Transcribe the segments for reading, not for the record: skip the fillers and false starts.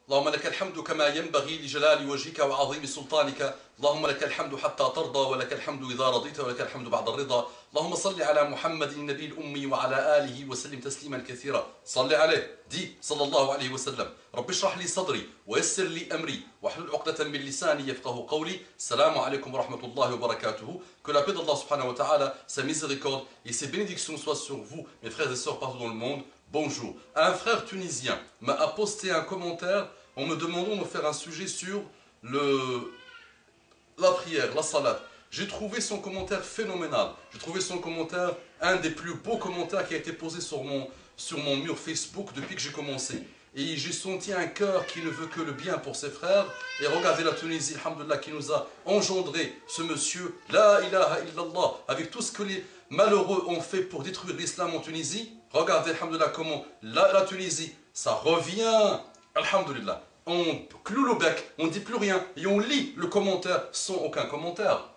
اللهم لك الحمد كما ينبغي لجلال وجهك وعظيم سلطانك. اللهم لك الحمد حتى ترضى ولك الحمد إذا رضيت ولك الحمد بعد الرضا. اللهم صل على محمد النبي الأمي وعلى آله وسلم تسليما كثيرا. صل عليه. دي صلى الله عليه وسلم. رب اشرح لي صدري ويسر لي أمري واحلل عقدة من لساني يفقه قولي. السلام عليكم ورحمة الله وبركاته. Que la paix d'Allah subhanahu wa ta'ala, sa miséricorde et ses bénédictions soient sur vous, mes frères et sœurs partout dans le monde. Bonjour. Un frère tunisien m'a posté un commentaire en me demandant de faire un sujet sur la prière, la salat. J'ai trouvé son commentaire phénoménal. J'ai trouvé son commentaire un des plus beaux commentaires qui a été posé sur mon mur Facebook depuis que j'ai commencé. Et j'ai senti un cœur qui ne veut que le bien pour ses frères. Et regardez la Tunisie, alhamdoulilah, qui nous a engendré ce monsieur, la ilaha illallah, avec tout ce que les malheureux ont fait pour détruire l'islam en Tunisie. Regardez, alhamdoulilah, comment la Tunisie, ça revient, alhamdoulilah. On cloue le bec, on ne dit plus rien et on lit le commentaire sans aucun commentaire.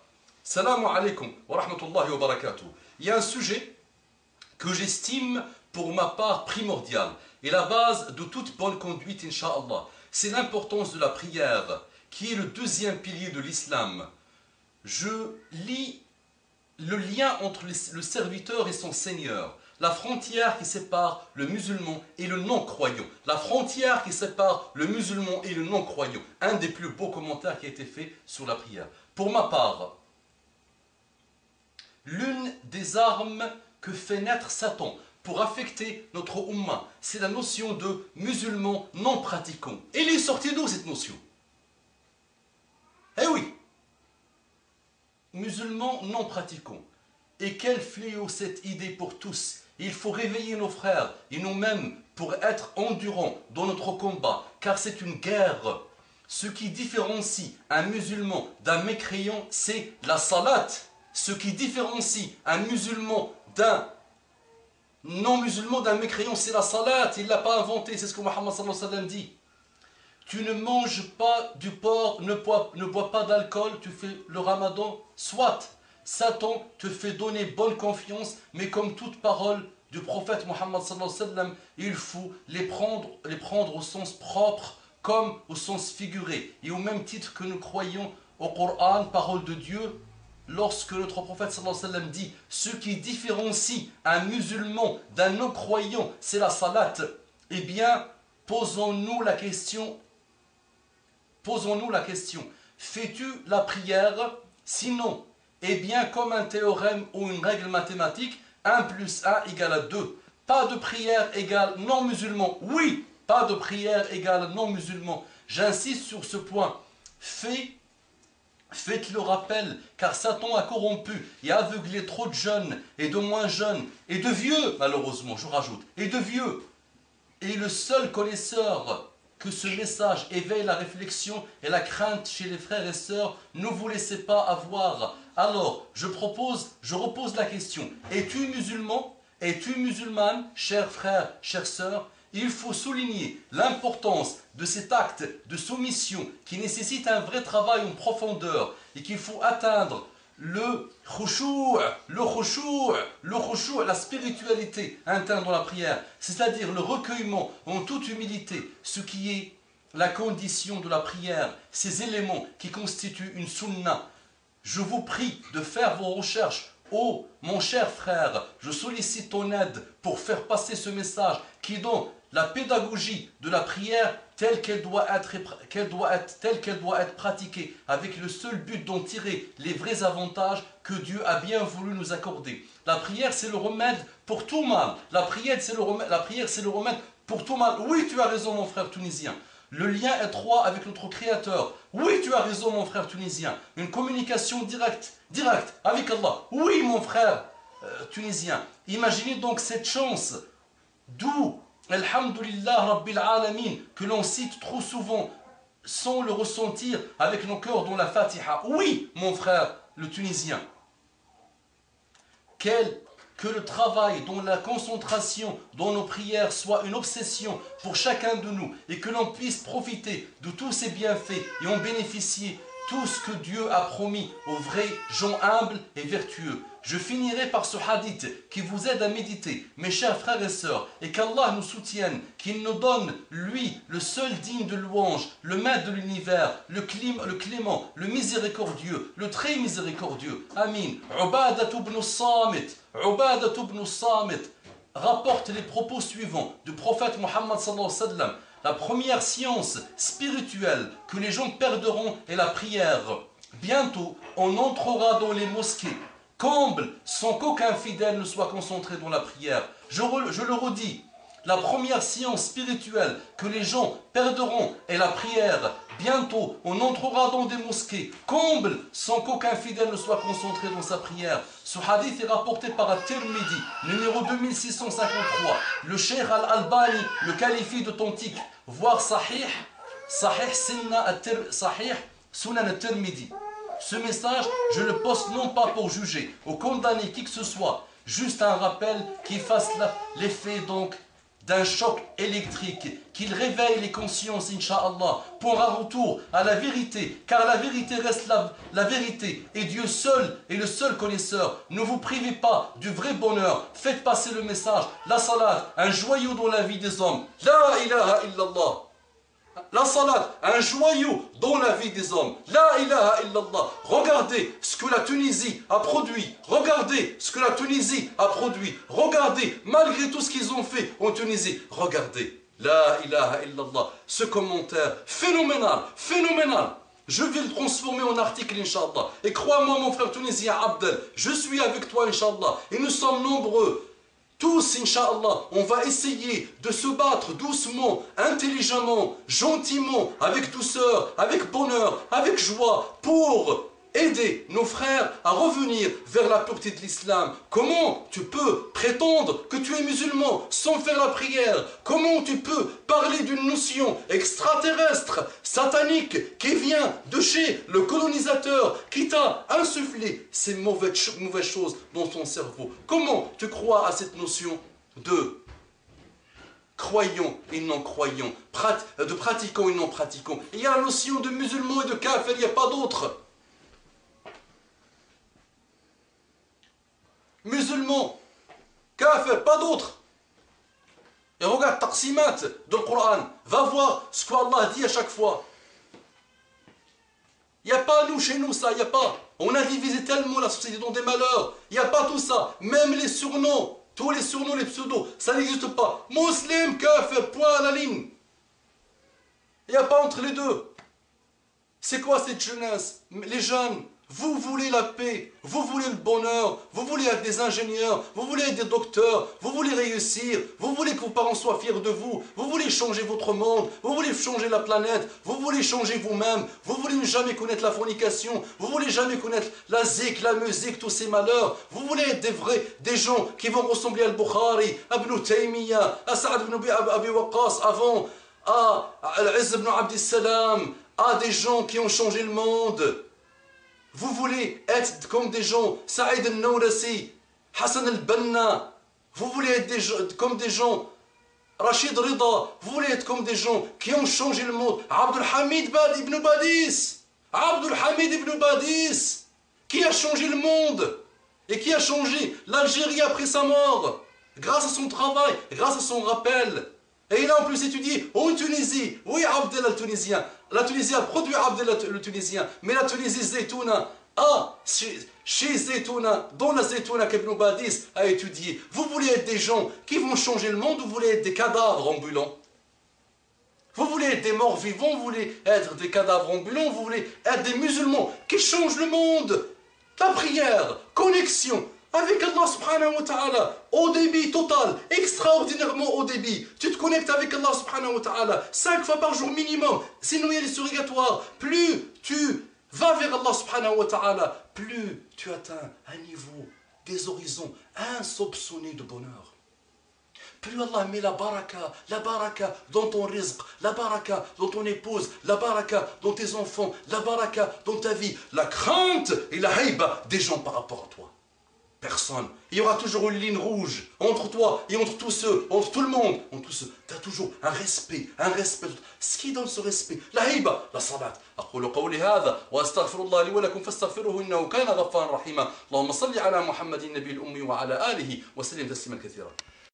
Salam alaikum wa rahmatullahi wa barakatuh. Il y a un sujet que j'estime pour ma part primordial et la base de toute bonne conduite, incha'Allah. C'est l'importance de la prière qui est le deuxième pilier de l'islam. Je lis le lien entre le serviteur et son Seigneur. La frontière qui sépare le musulman et le non-croyant. La frontière qui sépare le musulman et le non-croyant. Un des plus beaux commentaires qui a été fait sur la prière. Pour ma part, l'une des armes que fait naître Satan pour affecter notre Ummah, c'est la notion de musulman non pratiquant. Et il est sorti d'où cette notion? Eh oui, musulman non pratiquant. Et quel fléau cette idée pour tous. Il faut réveiller nos frères et nous-mêmes pour être endurants dans notre combat, car c'est une guerre. Ce qui différencie un musulman d'un mécréant, c'est la salat. Ce qui différencie un musulman d'un non-musulman d'un mécréant, c'est la salat. Il ne l'a pas inventé, c'est ce que Muhammad sallallahu alayhi wa sallam dit. Tu ne manges pas du porc, ne bois pas d'alcool, tu fais le ramadan, soit. Satan te fait donner bonne confiance, mais comme toute parole du prophète Muhammad sallallahu alayhi wa sallam, il faut les prendre au sens propre comme au sens figuré. Et au même titre que nous croyons au Coran, parole de Dieu, lorsque notre prophète sallallahu alayhi wa sallam dit « Ce qui différencie un musulman d'un non-croyant, c'est la salat », eh bien, posons-nous la question, fais-tu la prière? Sinon, eh bien, comme un théorème ou une règle mathématique, 1 plus 1 égale 2. Pas de prière égale non-musulman. Oui, pas de prière égale non-musulman. J'insiste sur ce point. Faites le rappel, car Satan a corrompu et aveuglé trop de jeunes et de moins jeunes, et de vieux, malheureusement, je rajoute, et de vieux. Et le seul connaisseur que ce message éveille la réflexion et la crainte chez les frères et sœurs, ne vous laissez pas avoir. Alors, je repose la question. Es-tu musulman? Es-tu musulmane, chers frères, chères sœurs? Il faut souligner l'importance de cet acte de soumission qui nécessite un vrai travail en profondeur et qu'il faut atteindre le khushu', la spiritualité interne dans la prière, c'est-à-dire le recueillement en toute humilité, ce qui est la condition de la prière, ces éléments qui constituent une sunna. Je vous prie de faire vos recherches. Oh, mon cher frère, je sollicite ton aide pour faire passer ce message qui est dans la pédagogie de la prière telle qu'elle doit être pratiquée, avec le seul but d'en tirer les vrais avantages que Dieu a bien voulu nous accorder. La prière, c'est le remède pour tout mal. La prière, c'est le remède pour tout mal. Oui, tu as raison, mon frère tunisien. Le lien étroit avec notre Créateur. Oui, tu as raison, mon frère tunisien. Une communication directe avec Allah. Oui, mon frère tunisien. Imaginez donc cette chance, d'où Alhamdulillah Rabbil Alamin, que l'on cite trop souvent sans le ressentir avec nos cœurs dans la Fatiha. Oui, mon frère le tunisien. Que le travail, dont la concentration dans nos prières soit une obsession pour chacun de nous et que l'on puisse profiter de tous ces bienfaits et en bénéficier tout ce que Dieu a promis aux vrais gens humbles et vertueux. Je finirai par ce hadith qui vous aide à méditer, mes chers frères et sœurs, et qu'Allah nous soutienne, qu'il nous donne, lui, le seul digne de louange, le maître de l'univers, le clément, le miséricordieux, le très miséricordieux. Amin. Ubadat ibn Samit rapporte les propos suivants du prophète Mohammed sallallahu alayhi wa sallam. La première science spirituelle que les gens perdront est la prière. Bientôt, on entrera dans les mosquées, comble sans qu'aucun fidèle ne soit concentré dans la prière. Je le redis, la première science spirituelle que les gens perdront est la prière. Bientôt, on entrera dans des mosquées, comble sans qu'aucun fidèle ne soit concentré dans sa prière. Ce hadith est rapporté par At-Tirmidhi, numéro 2653. Le Cheikh Al-Albani le qualifie d'authentique, voire Sahih Sunan At-Tirmidhi. Ce message, je le poste non pas pour juger ou condamner qui que ce soit, juste un rappel qui fasse l'effet donc d'un choc électrique, qu'il réveille les consciences, Inch'Allah, pour un retour à la vérité, car la vérité reste la vérité, et Dieu seul est le seul connaisseur. Ne vous privez pas du vrai bonheur, faites passer le message, la salat, un joyau dans la vie des hommes, la ilaha illallah. La salat, un joyau dans la vie des hommes. La ilaha illallah. Regardez ce que la Tunisie a produit. Regardez ce que la Tunisie a produit. Regardez, malgré tout ce qu'ils ont fait en Tunisie. Regardez. La ilaha illallah. Ce commentaire phénoménal, phénoménal. Je vais le transformer en article, Inch'Allah. Et crois-moi, mon frère tunisien Abdel, je suis avec toi, Inch'Allah. Et nous sommes nombreux. Tous, Inch'Allah, on va essayer de se battre doucement, intelligemment, gentiment, avec douceur, avec bonheur, avec joie, pour aider nos frères à revenir vers la pureté de l'islam. Comment tu peux prétendre que tu es musulman sans faire la prière? Comment tu peux parler d'une notion extraterrestre, satanique, qui vient de chez le colonisateur, qui t'a insufflé ces mauvaises choses dans ton cerveau? Comment tu crois à cette notion de croyants et non-croyants, de pratiquants et non-pratiquants? Il y a la notion de musulmans et de kafir, il n'y a pas d'autre. Musulmans, kafir, pas d'autre. Et regarde Taqsimat dans le Coran. Va voir ce qu'Allah dit à chaque fois. Il n'y a pas nous, chez nous, ça, il n'y a pas. On a divisé tellement la société dans des malheurs. Il n'y a pas tout ça. Même les surnoms, tous les surnoms, les pseudos, ça n'existe pas. Muslim, kafir, point à la ligne. Il n'y a pas entre les deux. C'est quoi cette jeunesse? Les jeunes, vous voulez la paix, vous voulez le bonheur, vous voulez être des ingénieurs, vous voulez être des docteurs, vous voulez réussir, vous voulez que vos parents soient fiers de vous, vous voulez changer votre monde, vous voulez changer la planète, vous voulez changer vous-même, vous voulez ne jamais connaître la fornication, vous voulez jamais connaître la zik, la musique, tous ces malheurs, vous voulez être des gens qui vont ressembler à Al-Bukhari, à Ibn Taymiyyah, à Saad ibn Abi Waqqas avant, à Al-Izz ibn Abd Salam, à des gens qui ont changé le monde. Vous voulez être comme des gens, Saïd al-Nawrasi, Hassan al-Banna, vous voulez être comme des gens, Rachid Rida, vous voulez être comme des gens qui ont changé le monde. Abdul Hamid ibn Badis, Abdul Hamid ibn Badis, qui a changé le monde et qui a changé l'Algérie après sa mort, grâce à son travail, grâce à son rappel. Et il a en plus étudié en Tunisie. Oui, Abdel al-Tunisien. La Tunisie a produit Abdel le Tunisien. Mais la Tunisie, Zaytouna, chez Zaytouna, dans la Zaytouna qu'Ibn Badis a étudié. Vous voulez être des gens qui vont changer le monde ou vous voulez être des cadavres ambulants? Vous voulez être des morts vivants, vous voulez être des cadavres ambulants, vous voulez être des musulmans qui changent le monde. La prière, connexion avec Allah subhanahu wa ta'ala, au débit total, extraordinairement au débit. Tu te connectes avec Allah subhanahu wa ta'ala 5 fois par jour minimum, sinon il y a les surrogatoires. Plus tu vas vers Allah subhanahu wa ta'ala, plus tu atteins un niveau, des horizons insoupçonnés de bonheur. Plus Allah met la baraka dans ton rizq, la baraka dans ton épouse, la baraka dans tes enfants, la baraka dans ta vie, la crainte et la haïba des gens par rapport à toi. Personne. Il y aura toujours une ligne rouge entre toi et entre tous ceux, entre tout le monde, entre tous ceux. Tu as toujours un respect. Ce qui donne ce respect, la hiba, la salat. أقول قولي هذا وأستغفر الله لي ولكم فاستغفروه إنه كان غفارا رحيما. اللهم صل على محمد النبي الأمي وعلى آله وسلم تسليما كثيرا.